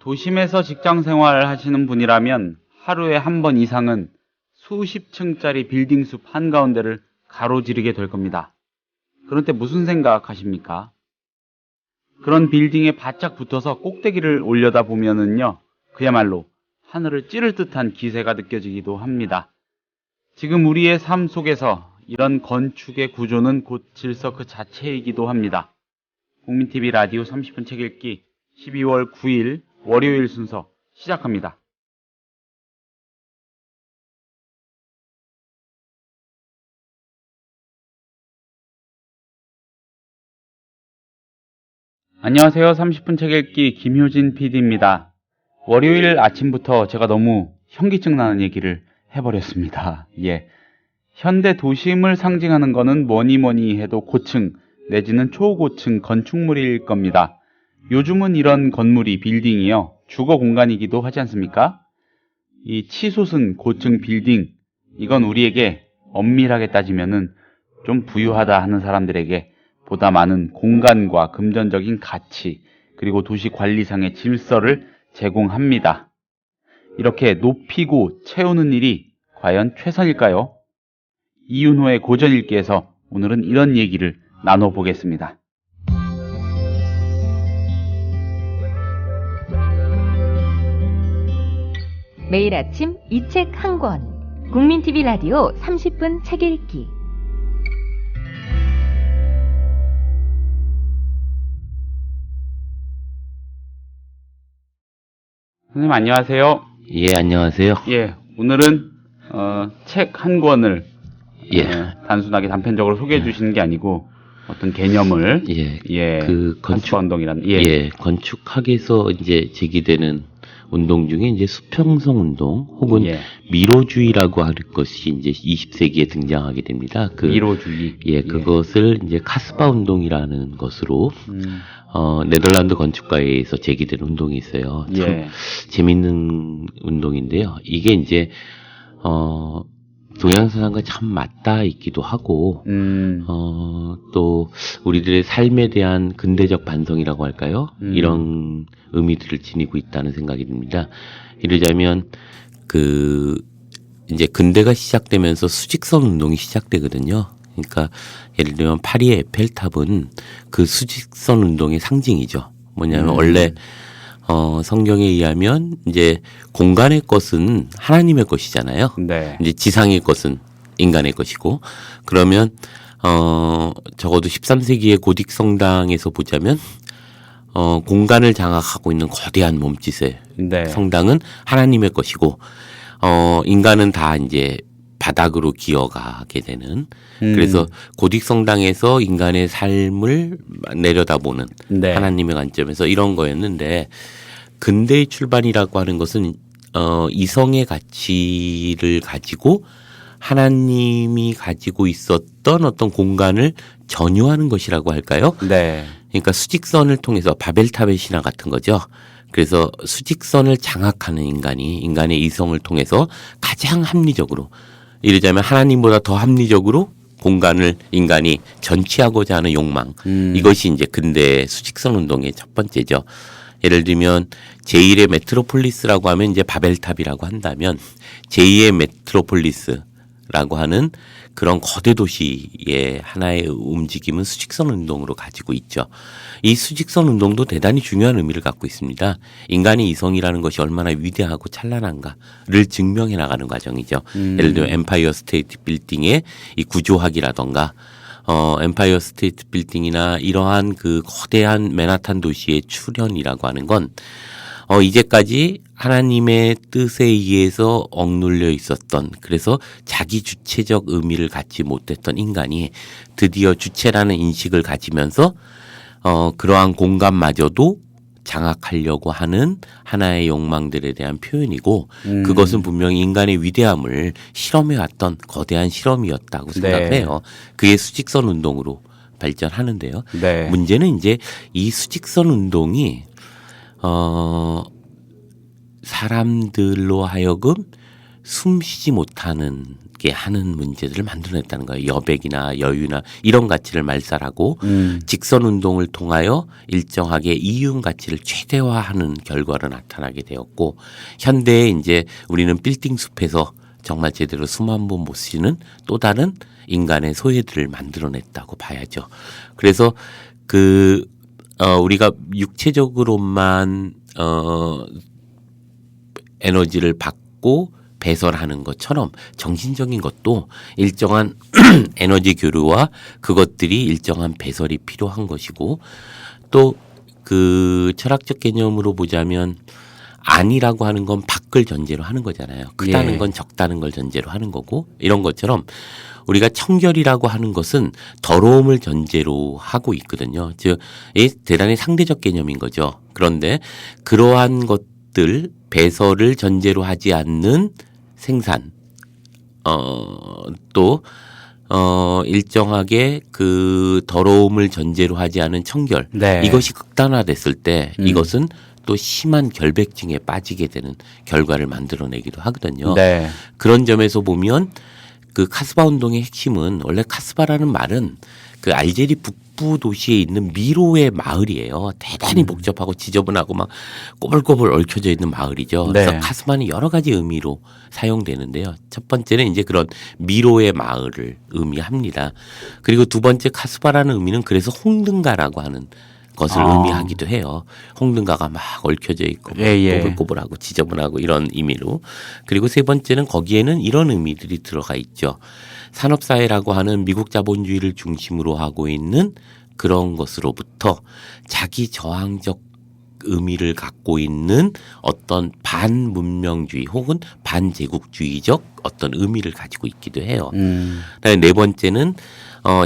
도심에서 직장 생활을 하시는 분이라면 하루에 한 번 이상은 수십 층짜리 빌딩 숲 한가운데를 가로지르게 될 겁니다. 그런데 무슨 생각하십니까? 그런 빌딩에 바짝 붙어서 꼭대기를 올려다 보면은요, 그야말로 하늘을 찌를 듯한 기세가 느껴지기도 합니다. 지금 우리의 삶 속에서 이런 건축의 구조는 곧 질서 그 자체이기도 합니다. 국민TV 라디오 30분 책 읽기 12월 9일 월요일 순서 시작합니다. 안녕하세요. 30분 책 읽기 김효진 PD입니다. 월요일 아침부터 제가 너무 현기증 나는 얘기를 해버렸습니다. 현대 도심을 상징하는 거는 뭐니 해도 고층 내지는 초고층 건축물일 겁니다. 요즘은 이런 건물이 빌딩이요, 주거 공간이기도 하지 않습니까? 이 치솟은 고층 빌딩, 이건 우리에게 엄밀하게 따지면은 좀 부유하다 하는 사람들에게 보다 많은 공간과 금전적인 가치, 그리고 도시 관리상의 질서를 제공합니다. 이렇게 높이고 채우는 일이 과연 최선일까요? 이윤호의 고전읽기에서 오늘은 이런 얘기를 나눠보겠습니다. 매일 아침 이 책 한 권, 국민TV 라디오 30분 책 읽기. 선생님 안녕하세요. 예, 안녕하세요. 오늘은 책 한 권을 단순하게 단편적으로 소개해 주시는 게 아니고 어떤 개념을 그 건축운동이라는 건축학에서 이제 제기되는 운동 중에 이제 수평성 운동 혹은 미로주의라고 할 것이 이제 20세기에 등장하게 됩니다. 미로주의. 그것을 이제 카스바 운동이라는 것으로 네덜란드 건축가에서 제기된 운동이 있어요. 참 재밌는 운동인데요. 이게 이제 동양사상과 참 맞닿아 있기도 하고, 또, 우리들의 삶에 대한 근대적 반성이라고 할까요? 이런 의미들을 지니고 있다는 생각이 듭니다. 이러자면, 이제 근대가 시작되면서 수직선 운동이 시작되거든요. 그러니까, 예를 들면 파리의 에펠탑은 그 수직선 운동의 상징이죠. 뭐냐면, 원래, 성경에 의하면 이제 공간의 것은 하나님의 것이잖아요. 이제 지상의 것은 인간의 것이고, 그러면 적어도 13세기의 고딕 성당에서 보자면 공간을 장악하고 있는 거대한 몸짓의 성당은 하나님의 것이고, 인간은 다 이제 바닥으로 기어가게 되는, 그래서 고딕 성당에서 인간의 삶을 내려다보는 하나님의 관점에서 이런 거였는데, 근대의 출발이라고 하는 것은 이성의 가치를 가지고 하나님이 가지고 있었던 어떤 공간을 전유하는 것이라고 할까요? 그러니까 수직선을 통해서 바벨탑의 신화 같은 거죠. 그래서 수직선을 장악하는 인간의 이성을 통해서 가장 합리적으로, 이러자면 하나님보다 더 합리적으로 공간을 인간이 전취하고자 하는 욕망, 이것이 이제 근대 수직선 운동의 첫 번째죠. 예를 들면 제1의 메트로폴리스라고 하면 이제 바벨탑이라고 한다면, 제2의 메트로폴리스라고 하는 그런 거대 도시의 하나의 움직임은 수직선 운동으로 가지고 있죠. 이 수직선 운동도 대단히 중요한 의미를 갖고 있습니다. 인간의 이성이라는 것이 얼마나 위대하고 찬란한가를 증명해 나가는 과정이죠. 예를 들면 엠파이어 스테이트 빌딩의 이 구조학이라던가, 엠파이어 스테이트 빌딩이나 이러한 그 거대한 맨하탄 도시의 출현이라고 하는 건, 이제까지 하나님의 뜻에 의해서 억눌려 있었던, 그래서 자기 주체적 의미를 갖지 못했던 인간이 드디어 주체라는 인식을 가지면서, 그러한 공간마저도 장악하려고 하는 하나의 욕망들에 대한 표현이고, 그것은 분명히 인간의 위대함을 실험해왔던 거대한 실험이었다고 생각을 해요. 그게 수직선 운동으로 발전하는데요. 문제는 이제 이 수직선 운동이 사람들로 하여금 숨쉬지 못하는 받게 하는 문제들을 만들어냈다는 거예요. 여백이나 여유나 이런 가치를 말살하고 직선 운동을 통하여 일정하게 이윤 가치를 최대화하는 결과로 나타나게 되었고 현대에 이제 우리는 빌딩 숲에서 정말 제대로 숨 한 번 못 쉬는 또 다른 인간의 소외들을 만들어냈다고 봐야죠. 그래서 우리가 육체적으로만 에너지를 받고 배설하는 것처럼 정신적인 것도 일정한 에너지 교류와 그것들이 일정한 배설이 필요한 것이고 또 그 철학적 개념으로 보자면 아니라고 하는 건 밖을 전제로 하는 거잖아요. 크다는 건 적다는 걸 전제로 하는 거고 이런 것처럼 우리가 청결이라고 하는 것은 더러움을 전제로 하고 있거든요. 즉 대단히 상대적 개념인 거죠. 그런데 그러한 것들 배설을 전제로 하지 않는 생산 또 일정하게 그 더러움을 전제로 하지 않은 청결 네. 이것이 극단화됐을 때 이것은 또 심한 결백증에 빠지게 되는 결과를 만들어내기도 하거든요. 네. 그런 점에서 보면 그 카스바 운동의 핵심은 원래 카스바라는 말은 그 알제리 북부 도시에 있는 미로의 마을이에요. 대단히 복잡하고 지저분하고 막 꼬불꼬불 얽혀져 있는 마을이죠. 네. 그래서 카스바는 여러 가지 의미로 사용되는데요. 첫 번째는 이제 그런 미로의 마을을 의미합니다. 그리고 두 번째 카스바라는 의미는 그래서 홍등가라고 하는 것을 의미하기도 해요. 홍등가가 막 얽혀져 있고 꼬불꼬불하고 지저분하고 이런 의미로. 그리고 세 번째는 거기에는 이런 의미들이 들어가 있죠. 산업사회라고 하는 미국 자본주의를 중심으로 하고 있는 그런 것으로부터 자기 저항적 의미를 갖고 있는 어떤 반문명주의 혹은 반제국주의적 어떤 의미를 가지고 있기도 해요. 그다음에 네 번째는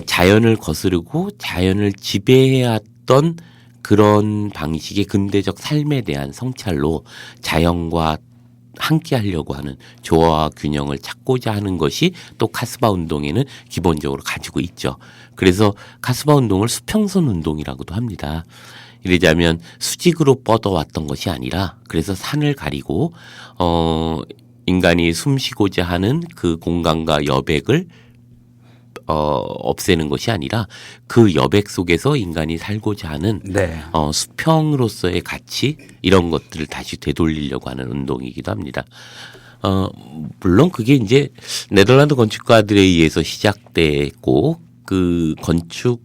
자연을 거스르고 자연을 지배해왔던 그런 방식의 근대적 삶에 대한 성찰로 자연과 함께 하려고 하는 조화와 균형을 찾고자 하는 것이 또 카스바 운동에는 기본적으로 가지고 있죠. 그래서 카스바 운동을 수평선 운동이라고도 합니다. 이러자면 수직으로 뻗어왔던 것이 아니라 그래서 산을 가리고 인간이 숨쉬고자 하는 그 공간과 여백을 없애는 것이 아니라 그 여백 속에서 인간이 살고자 하는 수평으로서의 가치 이런 것들을 다시 되돌리려고 하는 운동이기도 합니다. 물론 그게 이제 네덜란드 건축가들에 의해서 시작됐고 그 건축적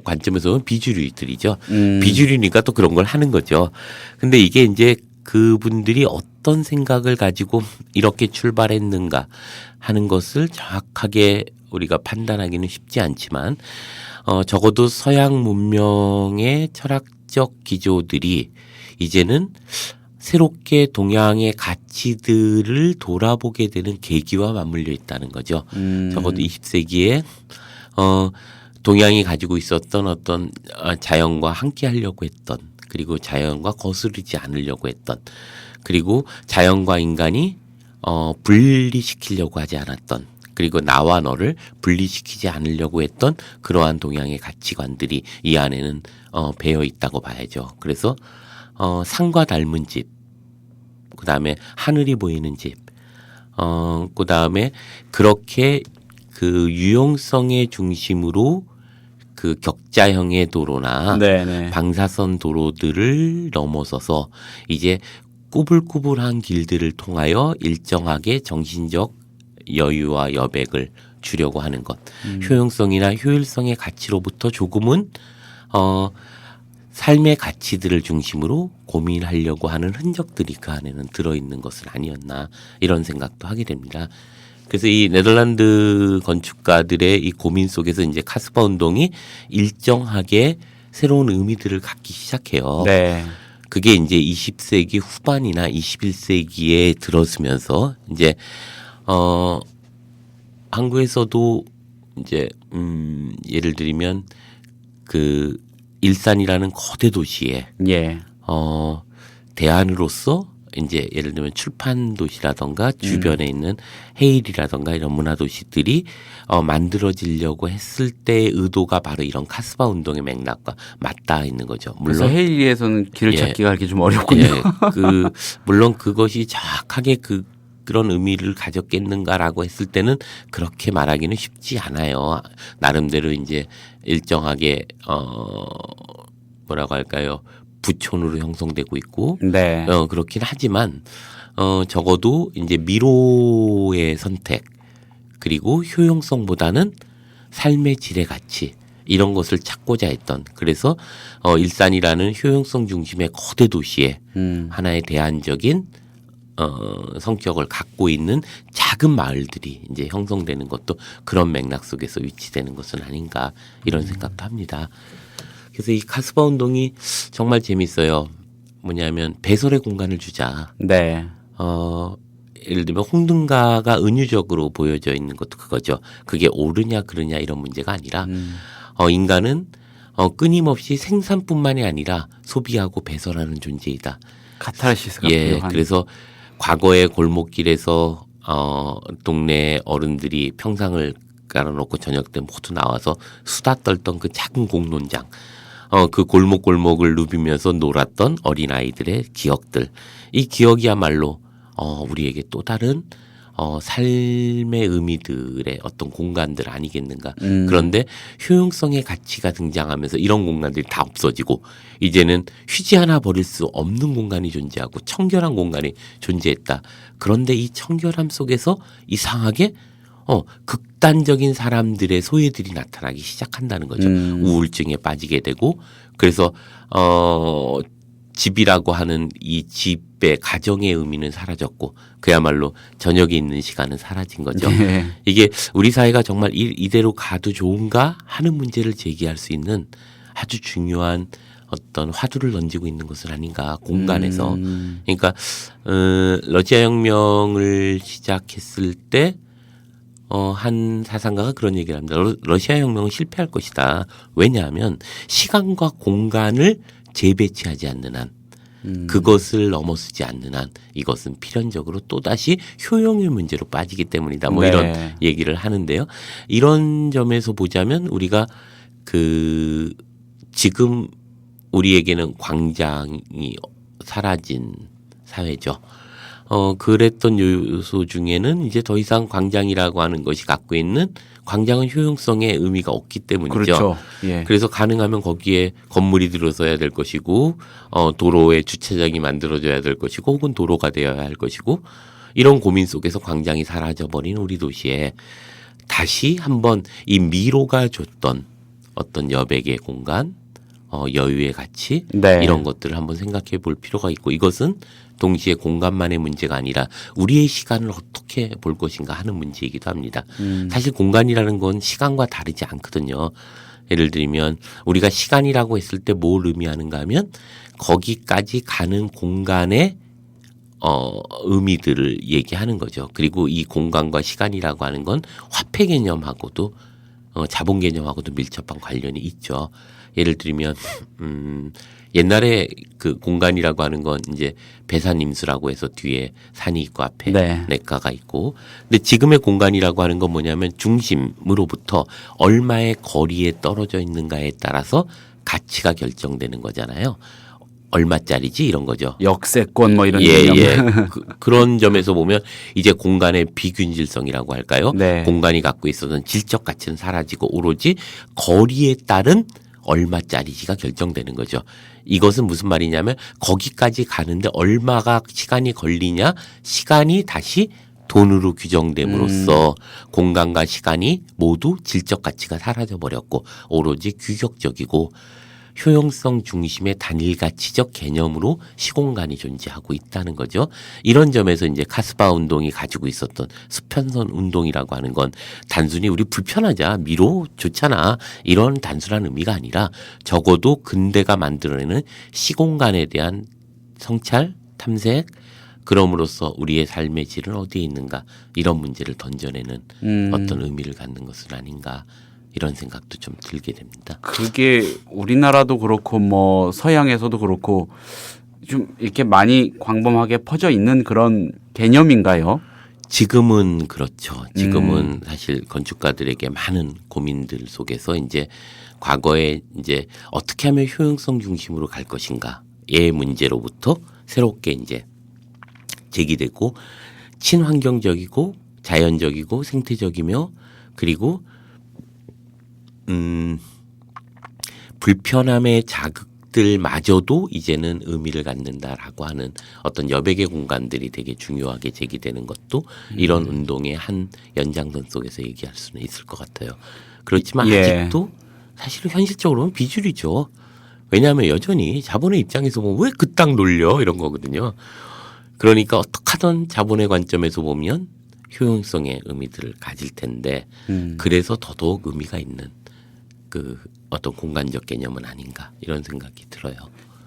관점에서는 비주류들이죠. 비주류니까 또 그런 걸 하는 거죠. 근데 이게 이제 그분들이 어떤 생각을 가지고 이렇게 출발했는가 하는 것을 정확하게 우리가 판단하기는 쉽지 않지만 적어도 서양 문명의 철학적 기조들이 이제는 새롭게 동양의 가치들을 돌아보게 되는 계기와 맞물려 있다는 거죠. 적어도 20세기에 동양이 가지고 있었던 어떤 자연과 함께 하려고 했던 그리고 자연과 거스르지 않으려고 했던 그리고 자연과 인간이 분리시키려고 하지 않았던 그리고 나와 너를 분리시키지 않으려고 했던 그러한 동양의 가치관들이 이 안에는 배어 있다고 봐야죠. 그래서 산과 닮은 집, 그다음에 하늘이 보이는 집, 그다음에 그렇게 그 유용성의 중심으로 그 격자형의 도로나 방사선 도로들을 넘어서서 이제 꾸불꾸불한 길들을 통하여 일정하게 정신적 여유와 여백을 주려고 하는 것. 효용성이나 효율성의 가치로부터 조금은 삶의 가치들을 중심으로 고민하려고 하는 흔적들이 그 안에는 들어있는 것은 아니었나 이런 생각도 하게 됩니다. 그래서 이 네덜란드 건축가들의 이 고민 속에서 이제 카스바 운동이 일정하게 새로운 의미들을 갖기 시작해요. 그게 이제 20세기 후반이나 21세기에 들어서면서 이제 한국에서도 이제 예를 들면 그 일산이라는 거대 도시에 대안으로서 이제 예를 들면 출판 도시라던가 주변에 있는 헤일이라던가 이런 문화 도시들이 만들어지려고 했을 때의 의도가 바로 이런 카스바 운동의 맥락과 맞닿아 있는 거죠. 물론 헤일리에서는 길을 찾기가 이렇게 좀 어렵군요. 물론 그것이 정확하게 그 그런 의미를 가졌겠는가라고 했을 때는 그렇게 말하기는 쉽지 않아요. 나름대로 이제 일정하게 뭐라고 할까요? 부촌으로 형성되고 있고 네. 그렇긴 하지만 적어도 이제 미로의 선택 그리고 효용성보다는 삶의 질의 가치 이런 것을 찾고자 했던 그래서 일산이라는 효용성 중심의 거대 도시에 하나의 대안적인 성격을 갖고 있는 작은 마을들이 이제 형성되는 것도 그런 맥락 속에서 위치되는 것은 아닌가 이런 생각도 합니다. 그래서 이 카스바 운동이 정말 재밌어요. 뭐냐면 배설의 공간을 주자. 네. 예를 들면 홍등가가 은유적으로 보여져 있는 것도 그거죠. 그게 옳으냐 그르냐 이런 문제가 아니라 인간은 끊임없이 생산뿐만이 아니라 소비하고 배설하는 존재이다. 카타르시스가 필요한. 그래서 과거의 골목길에서 동네 어른들이 평상을 깔아놓고 저녁 때 모두 나와서 수다 떨던 그 작은 공론장, 그 골목골목을 누비면서 놀았던 어린아이들의 기억들. 이 기억이야말로 우리에게 또 다른 삶의 의미들의 어떤 공간들 아니겠는가. 그런데 효용성의 가치가 등장하면서 이런 공간들이 다 없어지고 이제는 휴지 하나 버릴 수 없는 공간이 존재하고 청결한 공간이 존재했다. 그런데 이 청결함 속에서 이상하게 극단적인 사람들의 소외들이 나타나기 시작한다는 거죠. 우울증에 빠지게 되고 그래서 집이라고 하는 이 집의 가정의 의미는 사라졌고 그야말로 저녁에 있는 시간은 사라진 거죠. 네. 이게 우리 사회가 정말 이대로 가도 좋은가 하는 문제를 제기할 수 있는 아주 중요한 어떤 화두를 던지고 있는 것은 아닌가 공간에서. 그러니까 러시아 혁명을 시작했을 때 한 사상가가 그런 얘기를 합니다. 러시아 혁명은 실패할 것이다. 왜냐하면 시간과 공간을 재배치하지 않는 한 그것을 넘어서지 않는 한 이것은 필연적으로 또다시 효용의 문제로 빠지기 때문이다. 뭐 네. 이런 얘기를 하는데요. 이런 점에서 보자면 우리가 지금 우리에게는 광장이 사라진 사회죠. 그랬던 요소 중에는 이제 더 이상 광장이라고 하는 것이 갖고 있는 광장은 효용성의 의미가 없기 때문이죠. 그렇죠. 예. 그래서 가능하면 거기에 건물이 들어서야 될 것이고 도로에 주차장이 만들어져야 될 것이고 혹은 도로가 되어야 할 것이고 이런 고민 속에서 광장이 사라져버린 우리 도시에 다시 한번 이 미로가 줬던 어떤 여백의 공간 여유의 가치 네. 이런 것들을 한번 생각해 볼 필요가 있고 이것은 동시에 공간만의 문제가 아니라 우리의 시간을 어떻게 볼 것인가 하는 문제이기도 합니다. 사실 공간이라는 건 시간과 다르지 않거든요. 예를 들면 우리가 시간이라고 했을 때 뭘 의미하는가 하면 거기까지 가는 공간의 의미들을 얘기하는 거죠. 그리고 이 공간과 시간이라고 하는 건 화폐 개념하고도 자본 개념하고도 밀접한 관련이 있죠. 예를 들면 옛날에 그 공간이라고 하는 건 이제 배산임수라고 해서 뒤에 산이 있고 앞에 네. 냇가가 있고 근데 지금의 공간이라고 하는 건 뭐냐면 중심으로부터 얼마의 거리에 떨어져 있는가에 따라서 가치가 결정되는 거잖아요. 얼마짜리지 이런 거죠. 역세권 뭐 이런 예, 개념. 예. 그런 점에서 보면 이제 공간의 비균질성이라고 할까요? 네. 공간이 갖고 있었던 질적 가치는 사라지고 오로지 거리에 따른 얼마짜리지가 결정되는 거죠. 이것은 무슨 말이냐면 거기까지 가는데 얼마가 시간이 걸리냐 시간이 다시 돈으로 규정됨으로써 공간과 시간이 모두 질적 가치가 사라져 버렸고 오로지 규격적이고 효용성 중심의 단일 가치적 개념으로 시공간이 존재하고 있다는 거죠. 이런 점에서 이제 카스바 운동이 가지고 있었던 수평선 운동이라고 하는 건 단순히 우리 불편하자 미로 좋잖아 이런 단순한 의미가 아니라 적어도 근대가 만들어내는 시공간에 대한 성찰, 탐색 그럼으로써 우리의 삶의 질은 어디에 있는가 이런 문제를 던져내는 어떤 의미를 갖는 것은 아닌가 이런 생각도 좀 들게 됩니다. 그게 우리나라도 그렇고 뭐 서양에서도 그렇고 좀 이렇게 많이 광범하게 퍼져 있는 그런 개념인가요? 지금은 그렇죠. 지금은 사실 건축가들에게 많은 고민들 속에서 이제 과거에 이제 어떻게 하면 효용성 중심으로 갈 것인가의 문제로부터 새롭게 이제 제기되고 친환경적이고 자연적이고 생태적이며 그리고 불편함의 자극들마저도 이제는 의미를 갖는다라고 하는 어떤 여백의 공간들이 되게 중요하게 제기되는 것도 이런 운동의 한 연장선 속에서 얘기할 수는 있을 것 같아요. 그렇지만 예. 아직도 사실은 현실적으로는 비주류죠. 왜냐하면 여전히 자본의 입장에서 보면 왜 그 땅 놀려 이런 거거든요. 그러니까 어떻게 하든 자본의 관점에서 보면 효용성의 의미들을 가질 텐데 그래서 더더욱 의미가 있는 그 어떤 공간적 개념은 아닌가 이런 생각이 들어요.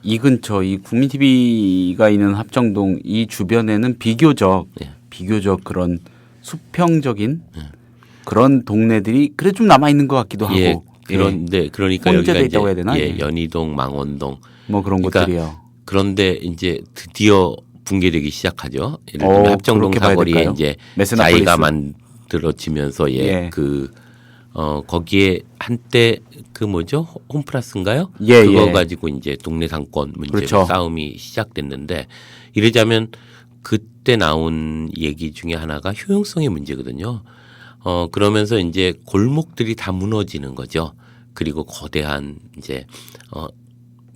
이 근처 이 국민TV가 있는 합정동 이 주변에는 비교적 그런 수평적인 그런 동네들이 그래 좀 남아 있는 것 같기도 하고. 예, 그런데 그러니까 혼재돼 여기가 있다고 해야 되나? 이제 연희동, 망원동 뭐 그런 그러니까 것들이요. 그런데 이제 드디어 붕괴되기 시작하죠. 예를 들면 합정동 그렇게 봐야 사거리에 될까요? 이제 메세나폴리스? 자이가 만들어지면서 예. 거기에 한때 그 뭐죠 홈플러스인가요? 예, 그거 예. 가지고 이제 동네 상권 문제로 그렇죠. 싸움이 시작됐는데 이러자면 그때 나온 얘기 중에 하나가 효용성의 문제거든요. 그러면서 이제 골목들이 다 무너지는 거죠. 그리고 거대한 이제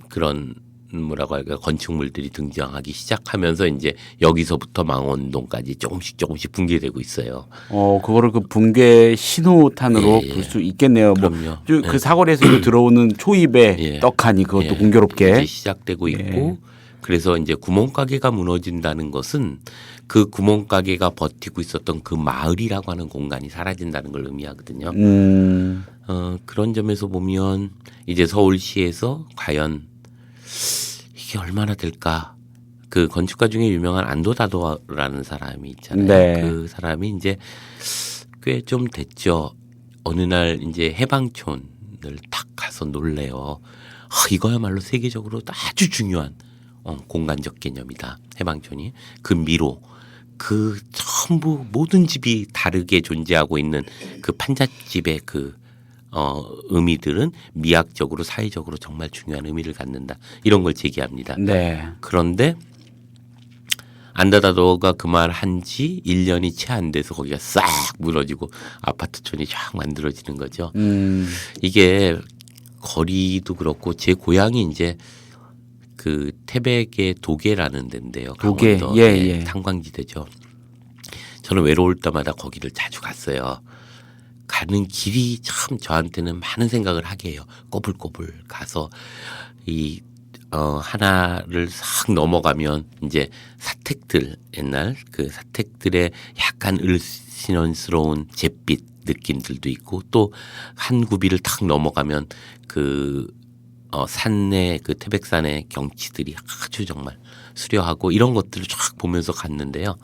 그런 뭐라고 할까 건축물들이 등장하기 시작하면서 이제 여기서부터 망원동까지 조금씩 붕괴되고 있어요. 그거를 그 붕괴 신호탄으로 예, 예. 볼 수 있겠네요. 그럼요. 그 사거리에서 들어오는 초입의 예. 떡하니 그것도 예. 공교롭게. 이제 시작되고 있고 그래서 이제 구멍가게가 무너진다는 것은 그 구멍가게가 버티고 있었던 그 마을이라고 하는 공간이 사라진다는 걸 의미하거든요. 그런 점에서 보면 이제 서울시에서 과연 이게 얼마나 될까? 그 건축가 중에 유명한 안도다도라는 사람이 있잖아요. 네. 그 사람이 이제 꽤 좀 됐죠. 어느 날 이제 해방촌을 탁 가서 놀래요. 이거야말로 세계적으로 아주 중요한 공간적 개념이다. 해방촌이 그 미로 그 전부 모든 집이 다르게 존재하고 있는 그 판잣집의 그 의미들은 미학적으로 사회적으로 정말 중요한 의미를 갖는다. 이런 걸 제기합니다. 네. 그런데 안다다도가 그 말 한 지 1년이 채 안 돼서 거기가 싹 무너지고 아파트촌이 쫙 만들어지는 거죠. 이게 거리도 그렇고 제 고향이 이제 그 태백의 도계라는 데인데요. 도계. 강원도 예. 탄광지대죠. 저는 외로울 때마다 거기를 자주 갔어요. 가는 길이 참 저한테는 많은 생각을 하게 해요. 꼬불꼬불 가서 이 하나를 싹 넘어가면 이제 사택들 옛날 그 사택들의 약간 을씨년스러운 잿빛 느낌들도 있고 또 한 구비를 탁 넘어가면 그 산의 그 태백산의 경치들이 아주 정말 수려하고 이런 것들을 쫙 보면서 갔는데요.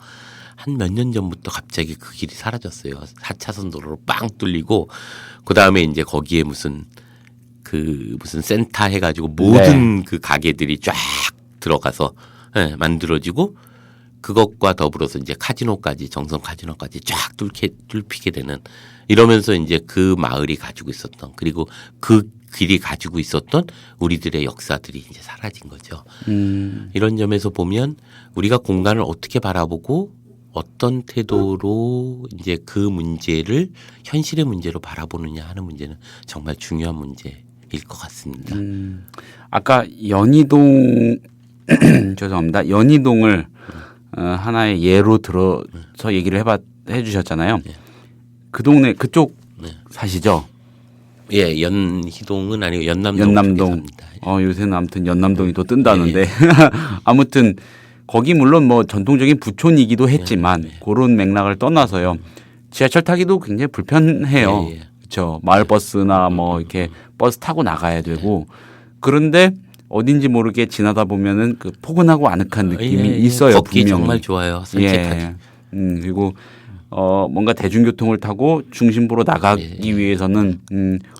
한 몇 년 전부터 갑자기 그 길이 사라졌어요. 4차선 도로로 빵 뚫리고 그 다음에 이제 거기에 무슨 센터 해가지고 모든 그 가게들이 쫙 들어가서 만들어지고 그것과 더불어서 이제 카지노까지 정성 카지노까지 쫙 뚫히게 되는 이러면서 이제 그 마을이 가지고 있었던 그리고 그 길이 가지고 있었던 우리들의 역사들이 이제 사라진 거죠. 이런 점에서 보면 우리가 공간을 어떻게 바라보고 어떤 태도로 이제 그 문제를 현실의 문제로 바라보느냐 하는 문제는 정말 중요한 문제일 것 같습니다. 아까 연희동 죄송합니다. 연희동을 하나의 예로 들어서 얘기를 해주셨잖아요. 그 동네 그쪽 사시죠? 예, 연희동은 아니고 연남동. 연남동. 요새는 아무튼 연남동이 또 뜬다는데 아무튼 거기 물론 뭐 전통적인 부촌이기도 했지만 그런 맥락을 떠나서요. 지하철 타기도 굉장히 불편해요. 그렇죠. 마을버스나 뭐 이렇게 버스 타고 나가야 되고 그런데 어딘지 모르게 지나다 보면은 그 포근하고 아늑한 느낌이 있어요. 걷기 분명히. 정말 좋아요. 산책하기. 그리고 뭔가 대중교통을 타고 중심부로 나가기 위해서는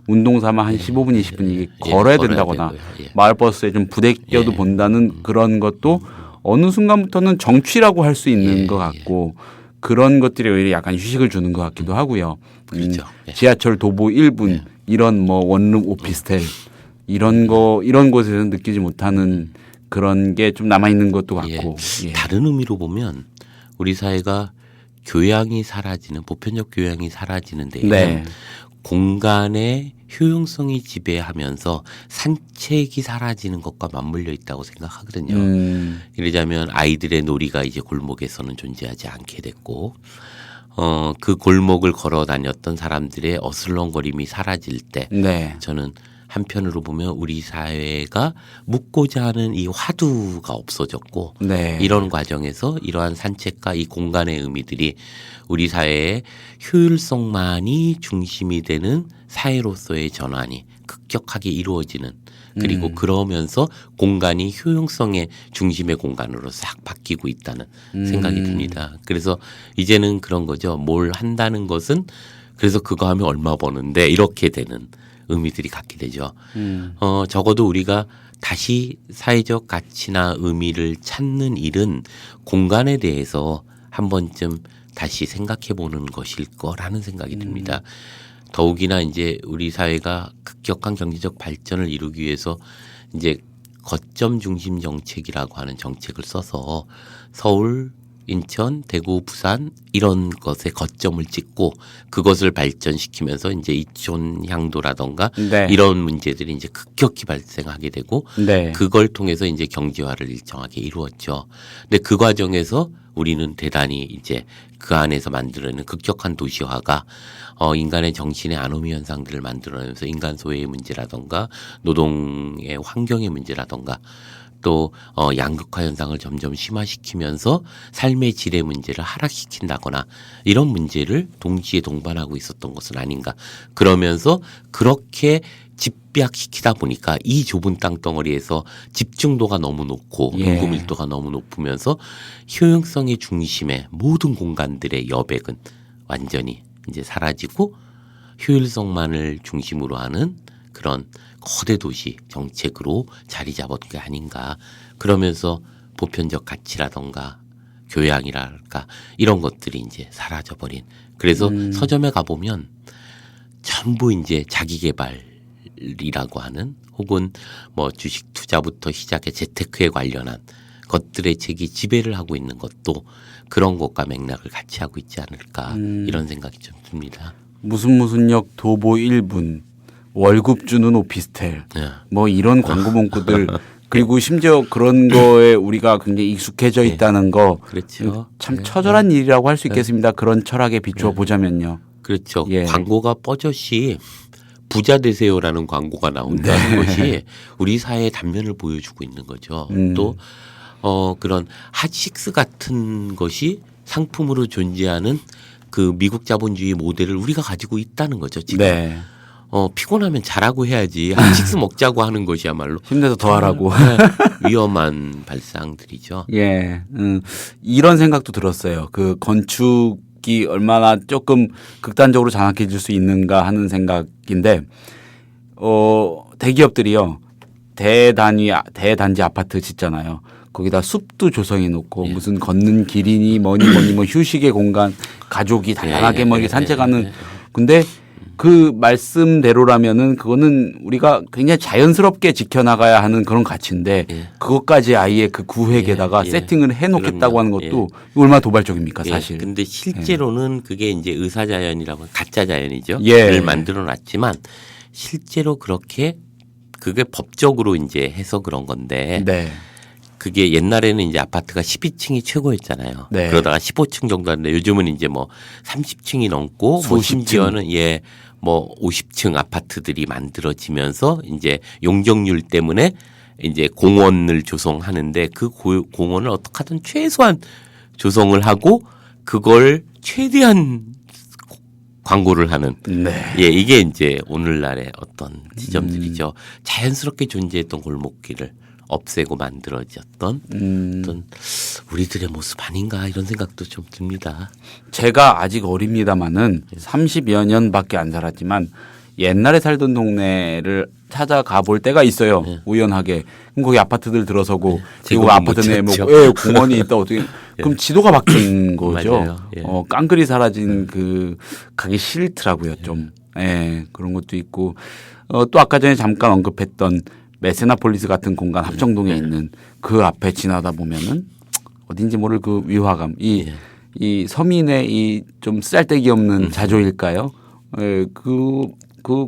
운동 삼아 한 15분, 20분 이게 걸어야 된다거나 마을버스에 좀 부대껴도 본다는 그런 것도 어느 순간부터는 정취라고 할 수 있는 것 같고 그런 것들이 오히려 약간 휴식을 주는 것 같기도 하고요. 그렇죠. 지하철 도보 1분 이런 뭐 원룸 오피스텔 이런 곳에서 느끼지 못하는 그런 게 좀 남아 있는 것도 같고 다른 의미로 보면 우리 사회가 교양이 사라지는 보편적 교양이 사라지는 데에는 네. 공간의 효용성이 지배하면서 산책이 사라지는 것과 맞물려 있다고 생각하거든요. 이러자면 아이들의 놀이가 이제 골목에서는 존재하지 않게 됐고, 그 골목을 걸어 다녔던 사람들의 어슬렁거림이 사라질 때, 네. 저는 한편으로 보면 우리 사회가 묻고자 하는 이 화두가 없어졌고, 네. 이런 과정에서 이러한 산책과 이 공간의 의미들이 우리 사회의 효율성만이 중심이 되는 사회로서의 전환이 급격하게 이루어지는, 그리고 그러면서 공간이 효용성의 중심의 공간으로 싹 바뀌고 있다는 생각이 듭니다. 그래서 이제는 그런 거죠. 뭘 한다는 것은 그래서 그거 하면 얼마 버는데 이렇게 되는 의미들이 갖게 되죠. 적어도 우리가 다시 사회적 가치나 의미를 찾는 일은 공간에 대해서 한 번쯤 다시 생각해 보는 것일 거라는 생각이 듭니다. 더욱이나 이제 우리 사회가 급격한 경제적 발전을 이루기 위해서 이제 거점 중심 정책이라고 하는 정책을 써서 서울, 인천, 대구, 부산 이런 것에 거점을 찍고 그것을 발전시키면서 이제 이촌 향도라던가 네. 이런 문제들이 이제 급격히 발생하게 되고 네. 그걸 통해서 이제 경제화를 일정하게 이루었죠. 근데 그 과정에서 우리는 대단히 이제 그 안에서 만들어내는 급격한 도시화가 인간의 정신의 아노미 현상들을 만들어내면서 인간 소외의 문제라던가 노동의 환경의 문제라던가 또 양극화 현상을 점점 심화시키면서 삶의 질의 문제를 하락시킨다거나 이런 문제를 동시에 동반하고 있었던 것은 아닌가. 그러면서 그렇게 집약시키다 보니까 이 좁은 땅덩어리에서 집중도가 너무 높고 예. 인구 밀도가 너무 높으면서 효용성의 중심의 모든 공간들의 여백은 완전히 이제 사라지고 효율성만을 중심으로 하는 그런 거대 도시 정책으로 자리 잡은 게 아닌가. 그러면서 보편적 가치라던가 교양이랄까 이런 것들이 이제 사라져버린. 그래서 서점에 가보면 전부 이제 자기개발이라고 하는 혹은 뭐 주식 투자부터 시작해 재테크에 관련한 것들의 책이 지배를 하고 있는 것도 그런 것과 맥락을 같이 하고 있지 않을까 이런 생각이 좀 듭니다. 무슨 역 도보 1분 월급 주는 오피스텔 네. 뭐 이런 광고 문구들 그리고 심지어 그런 거에 우리가 굉장히 익숙해져 네. 있다는 거 그렇죠. 참 네. 처절한 일이라고 할 수 있겠습니다. 그런 철학에 비추어 보자면요. 그렇죠. 예. 광고가 뻐젓이 부자 되세요라는 광고가 나온다는 것이 우리 사회의 단면을 보여주고 있는 거죠. 또 그런 핫식스 같은 것이 상품으로 존재하는 그 미국 자본주의 모델을 우리가 가지고 있다는 거죠. 지금. 네. 피곤하면 자라고 해야지 핫식스 먹자고 하는 것이야말로 힘내서 더 하라고. 네, 위험한 발상들이죠. 예. 이런 생각도 들었어요. 그 건축이 얼마나 조금 극단적으로 장악해질 수 있는가 하는 생각인데, 대기업들이요. 대단지 아파트 짓잖아요. 거기다 숲도 조성해 놓고 무슨 걷는 길이니 뭐니 뭐 휴식의 공간, 가족이 다양하게 뭐 이렇게 산책하는. 근데 그 말씀대로라면은 그거는 우리가 굉장히 자연스럽게 지켜나가야 하는 그런 가치인데 그것까지 아예 그 구획에다가 세팅을 해놓겠다고 하는 것도 얼마나 도발적입니까 사실. 근데 실제로는 그게 이제 의사자연이라고 가짜 자연이죠. 예. 를 만들어 놨지만 실제로 그렇게 그게 법적으로 이제 해서 그런 건데 네. 그게 옛날에는 이제 아파트가 12층이 최고였잖아요. 네. 그러다가 15층 정도 하는데 요즘은 이제 뭐 30층이 넘고 뭐 심지어는 뭐 50층 아파트들이 만들어지면서 이제 용적률 때문에 이제 공원을 조성하는데 그 공원을 어떻게 하든 최소한 조성을 하고 그걸 최대한 광고를 하는 네. 이게 이제 오늘날의 어떤 지점들이죠. 자연스럽게 존재했던 골목길을 없애고 만들어졌던 어떤 우리들의 모습 아닌가 이런 생각도 좀 듭니다. 제가 아직 어립니다마는 30여 년밖에 안 살았지만 옛날에 살던 동네를 찾아가 볼 때가 있어요. 우연하게. 그럼 거기 아파트들 들어서고 그리고 아파트 내에 뭐 공원이 있다 어떻게 그럼 지도가 바뀐 거죠. 맞아요. 깡그리 사라진 그 가기 싫더라고요. 좀. 그런 것도 있고 또 아까 전에 잠깐 언급했던 메세나폴리스 같은 공간 합정동에 있는 그 앞에 지나다 보면은 어딘지 모를 그 위화감, 이 이 서민의 이 좀 쓰잘데기 없는 자조일까요? 예,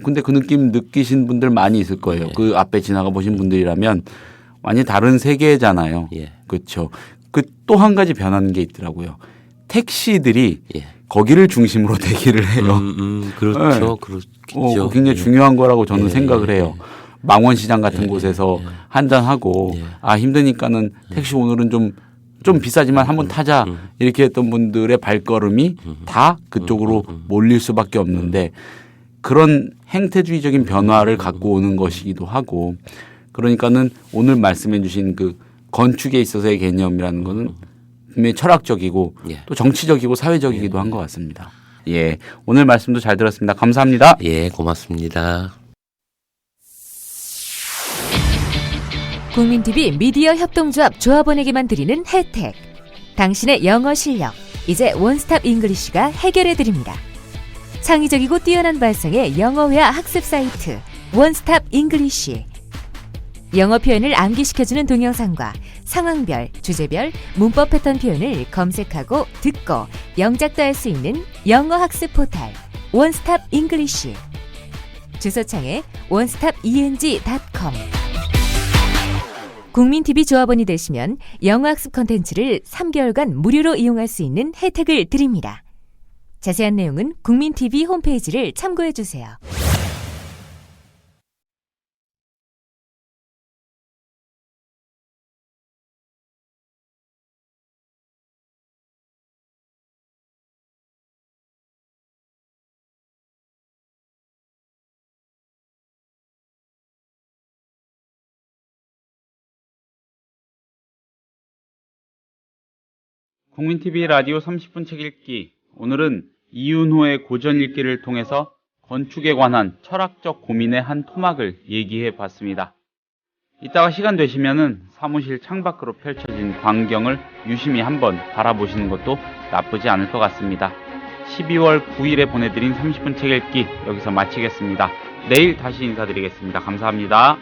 근데 그 느낌 느끼신 분들 많이 있을 거예요. 예. 그 앞에 지나가 보신 분들이라면 완전히 다른 세계잖아요. 예. 그렇죠. 그 또 한 가지 변하는 게 있더라고요. 택시들이 예. 거기를 중심으로 대기를 해요. 그렇죠. 그렇겠죠. 굉장히 예. 중요한 거라고 저는 예, 생각을 해요. 망원시장 같은 곳에서 한잔하고 힘드니까는 택시 오늘은 좀 비싸지만 한번 타자 이렇게 했던 분들의 발걸음이 다 그쪽으로 몰릴 수밖에 없는데 그런 행태주의적인 변화를 갖고 오는 것이기도 하고 그러니까는 오늘 말씀해 주신 그 건축에 있어서의 개념이라는 거는 분명히 철학적이고 예. 또 정치적이고 사회적이기도 한 것 같습니다. 예, 오늘 말씀도 잘 들었습니다. 감사합니다. 예, 고맙습니다. 국민TV 미디어 협동조합 조합원에게만 드리는 혜택. 당신의 영어 실력, 이제 원스톱 잉글리쉬가 해결해드립니다. 창의적이고 뛰어난 발성의 영어회화 학습 사이트 원스톱 잉글리쉬. 영어 표현을 암기시켜주는 동영상과 상황별, 주제별, 문법 패턴 표현을 검색하고 듣고 영작도 할 수 있는 영어 학습 포탈 원스톱 잉글리쉬. 주소창에 onestopeng.com. 국민TV 조합원이 되시면 영어학습 콘텐츠를 3개월간 무료로 이용할 수 있는 혜택을 드립니다. 자세한 내용은 국민TV 홈페이지를 참고해주세요. 국민TV 라디오 30분 책 읽기. 오늘은 이윤호의 고전 읽기를 통해서 건축에 관한 철학적 고민의 한 토막을 얘기해 봤습니다. 이따가 시간 되시면은 사무실 창밖으로 펼쳐진 광경을 유심히 한번 바라보시는 것도 나쁘지 않을 것 같습니다. 12월 9일에 보내드린 30분 책 읽기 여기서 마치겠습니다. 내일 다시 인사드리겠습니다. 감사합니다.